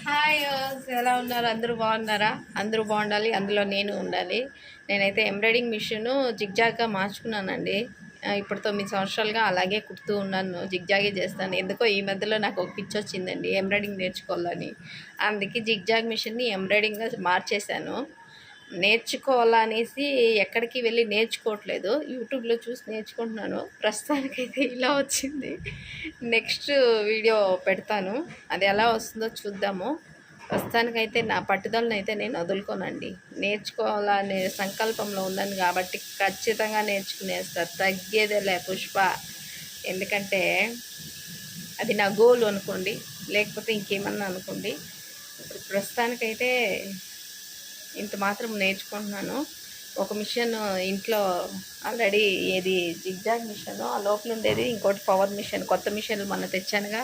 Hi ఎలా ఉన్నారు? అందరూ బాగున్నారా? అందరూ బాగుండాలి, అందులో నేను ఉండాలి. నేనైతే ఎంబ్రాయిడింగ్ మిషన్ జిగ్జాగ్గా మార్చుకున్నానండి. ఇప్పుడు 9 సంవత్సరాలుగా అలాగే కుడుతూ ఉన్నాను. జిగ్జాగే చేస్తాను. ఎందుకో ఈ మధ్యలో నాకు ఒక పిచ్చి వచ్చిందండి ఎంబ్రాయిడింగ్ నేర్చుకోవాలని. అందుకే జిగ్జాగ్ మిషన్ని ఎంబ్రాయిడింగ్గా మార్చేశాను. నేర్చుకోవాలనేసి ఎక్కడికి వెళ్ళి నేర్చుకోవట్లేదు, యూట్యూబ్లో చూసి నేర్చుకుంటున్నాను. ప్రస్తుతానికైతే ఇలా వచ్చింది. నెక్స్ట్ వీడియో పెడతాను, అది ఎలా వస్తుందో చూద్దాము. ప్రస్తుతానికైతే నా పట్టుదలను అయితే నేను వదులుకోనండి. నేర్చుకోవాలనే సంకల్పంలో ఉన్నాను కాబట్టి ఖచ్చితంగా నేర్చుకునేస్తా, తగ్గేదేలే పుష్ప. ఎందుకంటే అది నా గోల్ అనుకోండి, లేకపోతే ఇంకేమన్నా అనుకోండి. ఇప్పుడు ప్రస్తుతానికైతే ఇంత మాత్రం నేర్చుకుంటున్నాను. ఒక మిషన్ ఇంట్లో ఆల్రెడీ, ఏది జిగ్జాగ్ మిషన్, ఆ లోపల ఉండేది ఇంకోటి పవర్ మిషన్. కొత్త మిషన్లు మొన్న తెచ్చానుగా,